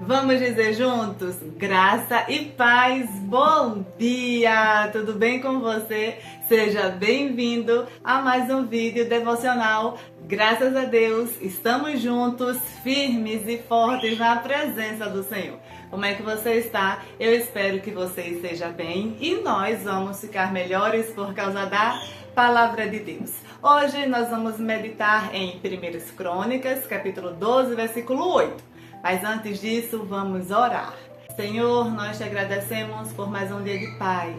Vamos dizer juntos? Graça e paz, bom dia! Tudo bem com você? Seja bem-vindo a mais um vídeo devocional. Graças a Deus, estamos juntos, firmes e fortes na presença do Senhor. Como é que você está? Eu espero que você esteja bem e nós vamos ficar melhores por causa da Palavra de Deus. Hoje nós vamos meditar em 1 Crônicas, capítulo 12, versículo 8. Mas antes disso, vamos orar. Senhor, nós te agradecemos por mais um dia de paz.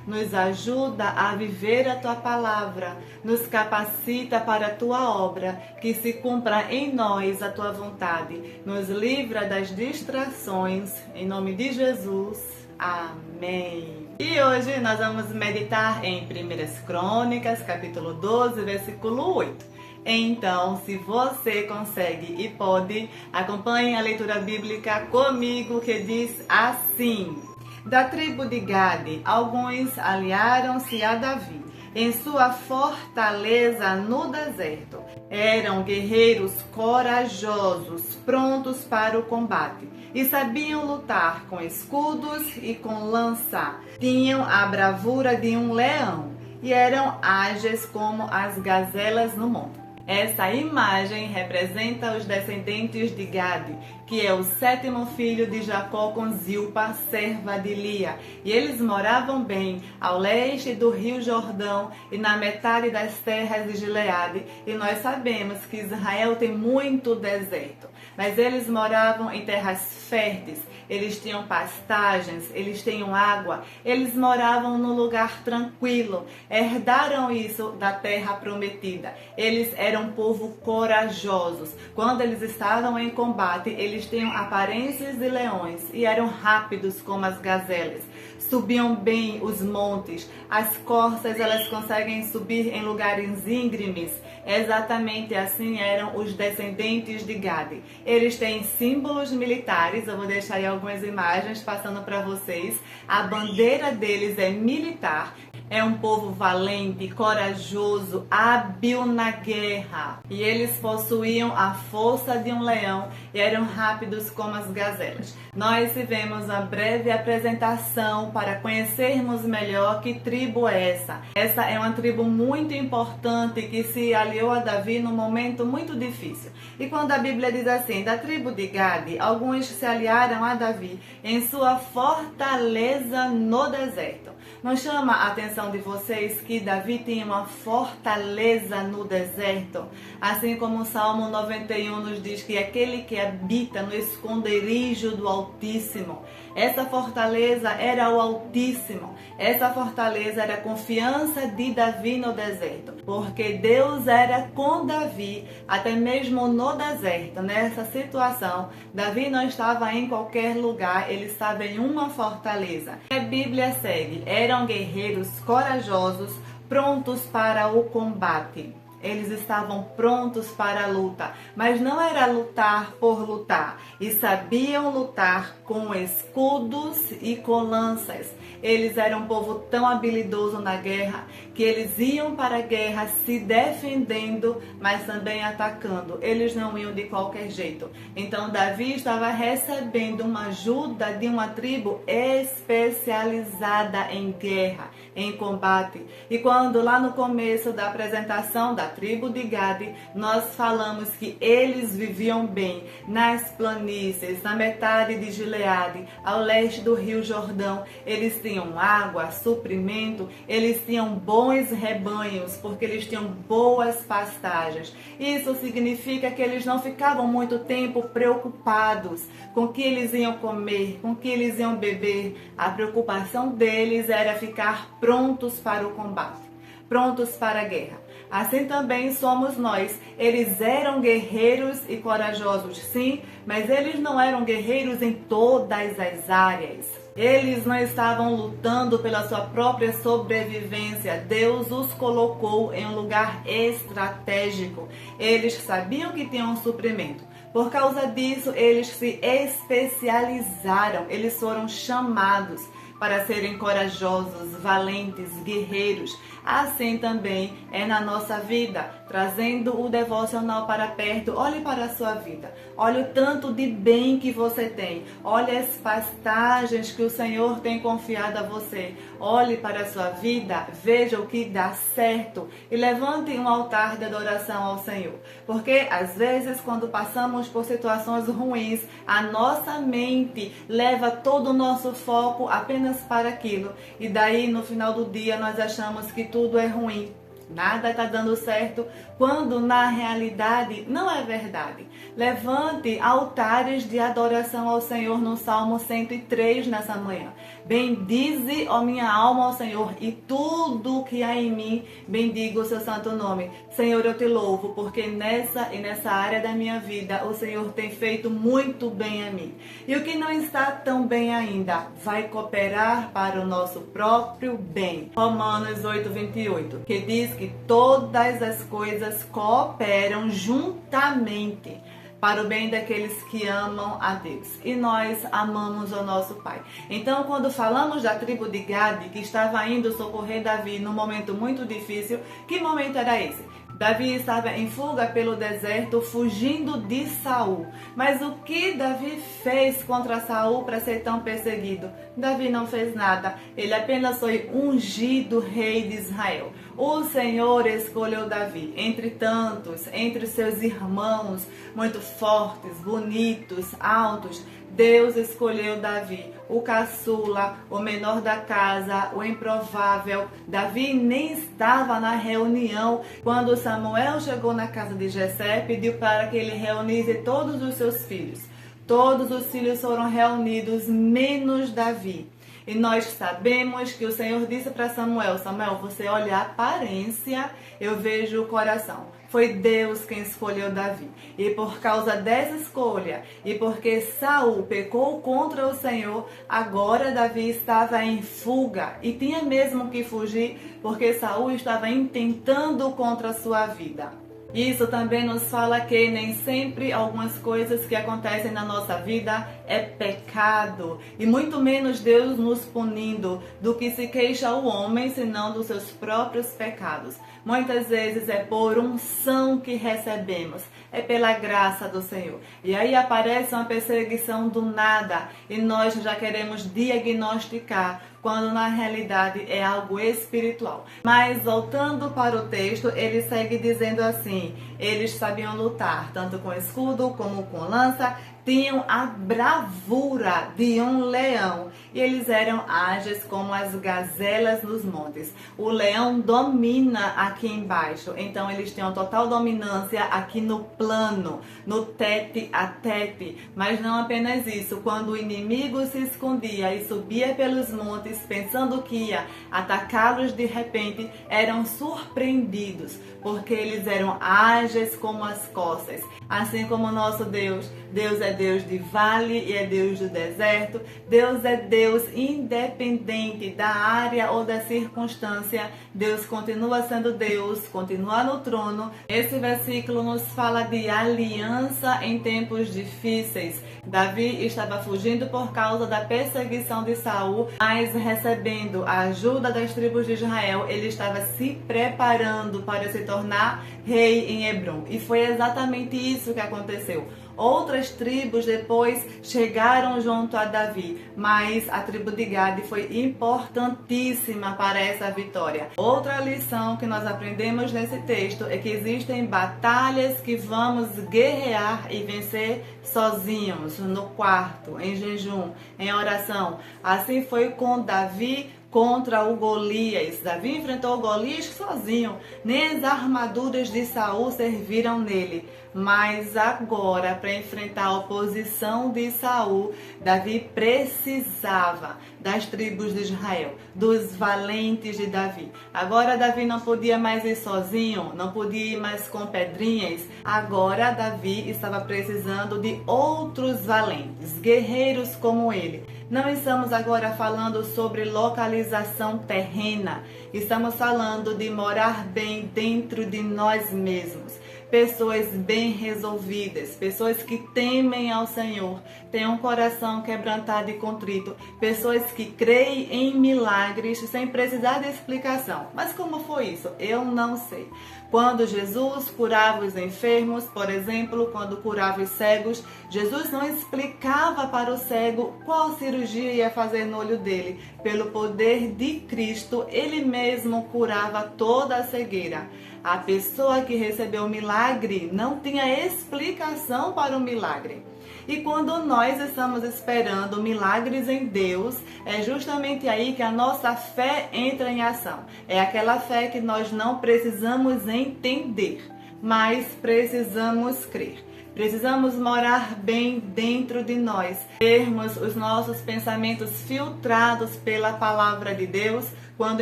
Nos ajuda a viver a Tua palavra, nos capacita para a Tua obra, que se cumpra em nós a Tua vontade. Nos livra das distrações, em nome de Jesus. Amém. E hoje nós vamos meditar em 1 Crônicas, capítulo 12, versículo 8. Então, se você consegue e pode, acompanhe a leitura bíblica comigo, que diz assim: Da tribo de Gade, alguns aliaram-se a Davi em sua fortaleza no deserto. Eram guerreiros corajosos, prontos para o combate, e sabiam lutar com escudos e com lança. Tinham a bravura de um leão e eram ágeis como as gazelas no monte. Essa imagem representa os descendentes de Gade, que é o 7º filho de Jacó com Zilpa, serva de Lia. E eles moravam bem ao leste do rio Jordão e na metade das terras de Gileade. E nós sabemos que Israel tem muito deserto, mas eles moravam em terras férteis, eles tinham pastagens, eles tinham água, eles moravam num lugar tranquilo, herdaram isso da terra prometida. Eles eram um povo corajosos. Quando eles estavam em combate, eles tinham aparências de leões e eram rápidos como as gazelas. Subiam bem os montes, as corças elas conseguem subir em lugares íngremes. Exatamente assim eram os descendentes de Gade. Eles têm símbolos militares, eu vou deixar aí algumas imagens passando para vocês. A bandeira deles é militar. É um povo valente, corajoso, hábil na guerra. E eles possuíam a força de um leão e eram rápidos como as gazelas. Nós tivemos uma breve apresentação para conhecermos melhor que tribo é essa. Essa é uma tribo muito importante que se aliou a Davi num momento muito difícil. E quando a Bíblia diz assim, da tribo de Gade, alguns se aliaram a Davi em sua fortaleza no deserto. Não chama a atenção de vocês que Davi tinha uma fortaleza no deserto? Assim como o Salmo 91 nos diz que aquele que habita no esconderijo do Altíssimo. Essa fortaleza era o Altíssimo. Essa fortaleza era a confiança de Davi no deserto. Porque Deus era com Davi, até mesmo no deserto, nessa situação. Davi não estava em qualquer lugar, ele estava em uma fortaleza. A Bíblia segue, eram guerreiros corajosos, prontos para o combate. Eles estavam prontos para a luta, mas não era lutar por lutar, e sabiam lutar com escudos e com lanças. Eles eram um povo tão habilidoso na guerra que eles iam para a guerra se defendendo, mas também atacando. Eles não iam de qualquer jeito. Então Davi estava recebendo uma ajuda de uma tribo especializada em guerra, em combate. E quando lá no começo da apresentação da tribo de Gade, nós falamos que eles viviam bem nas planícies, na metade de Gileade, ao leste do rio Jordão. Eles tinham água, suprimento, eles tinham bons rebanhos, porque eles tinham boas pastagens. Isso significa que eles não ficavam muito tempo preocupados com o que eles iam comer, com o que eles iam beber. A preocupação deles era ficar prontos para o combate, prontos para a guerra. Assim também somos nós. Eles eram guerreiros e corajosos, sim, mas eles não eram guerreiros em todas as áreas. Eles não estavam lutando pela sua própria sobrevivência. Deus os colocou em um lugar estratégico. Eles sabiam que tinham um suprimento. Por causa disso, eles se especializaram. Eles foram chamados para serem corajosos, valentes, guerreiros. Assim também é na nossa vida, trazendo o devocional para perto. Olhe para a sua vida, olhe o tanto de bem que você tem, olhe as pastagens que o Senhor tem confiado a você, olhe para a sua vida, veja o que dá certo e levante um altar de adoração ao Senhor, porque às vezes quando passamos por situações ruins, a nossa mente leva todo o nosso foco apenas para aquilo e daí no final do dia nós achamos que tudo é ruim. Nada está dando certo, quando na realidade não é verdade. Levante altares de adoração ao Senhor no Salmo 103 nessa manhã. Bendize, ó minha alma, ao Senhor, e tudo que há em mim, bendiga o seu santo nome. Senhor, eu te louvo, porque nessa área da minha vida, o Senhor tem feito muito bem a mim. E o que não está tão bem ainda, vai cooperar para o nosso próprio bem. Romanos 8:28, que diz que todas as coisas cooperam juntamente para o bem daqueles que amam a Deus. E nós amamos o nosso Pai. Então, quando falamos da tribo de Gade, que estava indo socorrer Davi num momento muito difícil, que momento era esse? Davi estava em fuga pelo deserto, fugindo de Saul. Mas o que Davi fez contra Saul para ser tão perseguido? Davi não fez nada. Ele apenas foi ungido rei de Israel. O Senhor escolheu Davi entre tantos, entre seus irmãos, muito fortes, bonitos, altos. Deus escolheu Davi, o caçula, o menor da casa, o improvável. Davi nem estava na reunião quando Samuel chegou na casa de Jessé, pediu para que ele reunisse todos os seus filhos. Todos os filhos foram reunidos, menos Davi. E nós sabemos que o Senhor disse para Samuel: Samuel, você olha a aparência, eu vejo o coração. Foi Deus quem escolheu Davi. E por causa dessa escolha, e porque Saul pecou contra o Senhor, agora Davi estava em fuga. E tinha mesmo que fugir, porque Saul estava intentando contra a sua vida. Isso também nos fala que nem sempre algumas coisas que acontecem na nossa vida é pecado, e muito menos Deus nos punindo. Do que se queixa o homem, senão dos seus próprios pecados. Muitas vezes é por unção que recebemos, é pela graça do Senhor. E aí aparece uma perseguição do nada e nós já queremos diagnosticar, quando na realidade é algo espiritual. Mas voltando para o texto, ele segue dizendo assim: eles sabiam lutar, tanto com escudo como com lança, tinham a bravura de um leão e eles eram ágeis como as gazelas nos montes. O leão domina aqui embaixo, então eles tinham total dominância aqui no plano, no tete a tete. Mas não apenas isso, quando o inimigo se escondia e subia pelos montes pensando que ia atacá-los, de repente eram surpreendidos, porque eles eram ágeis como as corças. Assim como o nosso Deus, Deus é Deus de vale e é Deus do deserto. Deus é Deus independente da área ou da circunstância. Deus continua sendo Deus, continua no trono. Esse versículo nos fala de aliança em tempos difíceis. Davi estava fugindo por causa da perseguição de Saul, mas recebendo a ajuda das tribos de Israel, ele estava se preparando para se tornar rei em Hebrom. E foi exatamente isso que aconteceu. Outras tribos depois chegaram junto a Davi, mas a tribo de Gade foi importantíssima para essa vitória. Outra lição que nós aprendemos nesse texto é que existem batalhas que vamos guerrear e vencer sozinhos, no quarto, em jejum, em oração. Assim foi com Davi contra o Golias. Davi enfrentou Golias sozinho, nem as armaduras de Saul serviram nele. Mas agora, para enfrentar a oposição de Saul, Davi precisava das tribos de Israel, dos valentes de Davi. Agora Davi não podia mais ir sozinho, não podia ir mais com pedrinhas. Agora Davi estava precisando de outros valentes, guerreiros como ele. Não estamos agora falando sobre localização terrena, estamos falando de morar bem dentro de nós mesmos. pessoas bem resolvidas, pessoas que temem ao Senhor, têm um coração quebrantado e contrito, pessoas que creem em milagres sem precisar de explicação. Mas como foi isso? Eu não sei. Quando Jesus curava os enfermos, por exemplo, quando curava os cegos, Jesus não explicava para o cego qual cirurgia ia fazer no olho dele. Pelo poder de Cristo, ele mesmo curava toda a cegueira. A pessoa que recebeu o milagre não tinha explicação para o milagre. E quando nós estamos esperando milagres em Deus, é justamente aí que a nossa fé entra em ação. É aquela fé que nós não precisamos entender, mas precisamos crer. Precisamos morar bem dentro de nós, termos os nossos pensamentos filtrados pela palavra de Deus. Quando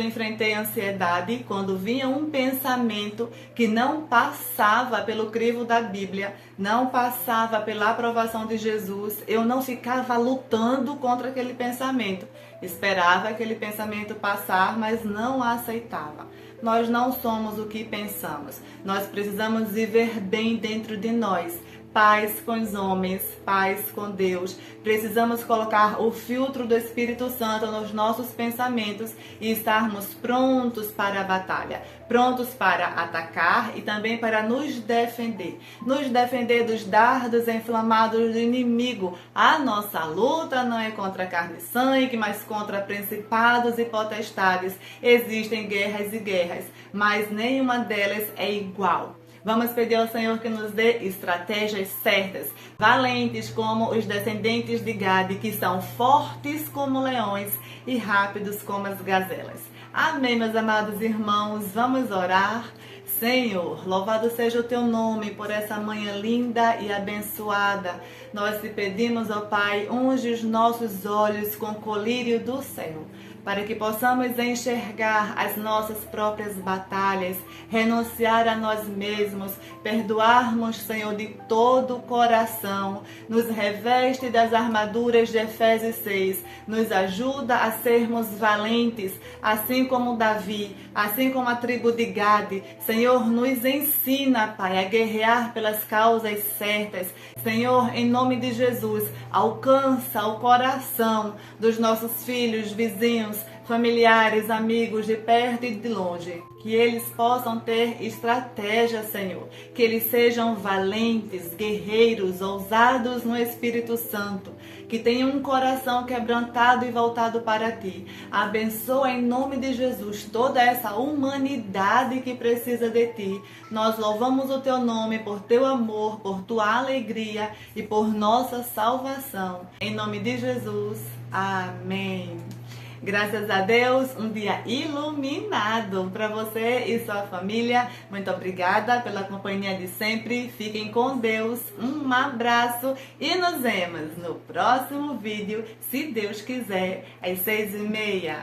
enfrentei a ansiedade, quando vinha um pensamento que não passava pelo crivo da Bíblia, não passava pela aprovação de Jesus, eu não ficava lutando contra aquele pensamento. Esperava aquele pensamento passar, mas não aceitava. Nós não somos o que pensamos. Nós precisamos viver bem dentro de nós. Paz com os homens, paz com Deus. Precisamos colocar o filtro do Espírito Santo nos nossos pensamentos e estarmos prontos para a batalha, prontos para atacar e também para nos defender dos dardos inflamados do inimigo. A nossa luta não é contra carne e sangue, mas contra principados e potestades. Existem guerras e guerras, mas nenhuma delas é igual. Vamos pedir ao Senhor que nos dê estratégias certas, valentes como os descendentes de Gade, que são fortes como leões e rápidos como as gazelas. Amém, meus amados irmãos, vamos orar. Senhor, louvado seja o teu nome por essa manhã linda e abençoada. Nós te pedimos, ó Pai, unge os nossos olhos com o colírio do céu, para que possamos enxergar as nossas próprias batalhas, renunciar a nós mesmos, perdoarmos, Senhor, de todo o coração. Nos reveste das armaduras de Efésios 6, nos ajuda a sermos valentes, assim como Davi, assim como a tribo de Gade. Senhor, nos ensina, Pai, a guerrear pelas causas certas. Senhor, em nome de Jesus, alcança o coração dos nossos filhos, vizinhos, familiares, amigos de perto e de longe, que eles possam ter estratégia, Senhor, que eles sejam valentes, guerreiros, ousados no Espírito Santo, que tenham um coração quebrantado e voltado para Ti. Abençoa em nome de Jesus toda essa humanidade que precisa de Ti. Nós louvamos o Teu nome por Teu amor, por Tua alegria e por nossa salvação. Em nome de Jesus, amém. Graças a Deus, um dia iluminado para você e sua família. Muito obrigada pela companhia de sempre. Fiquem com Deus. Um abraço e nos vemos no próximo vídeo, se Deus quiser, às 6h30.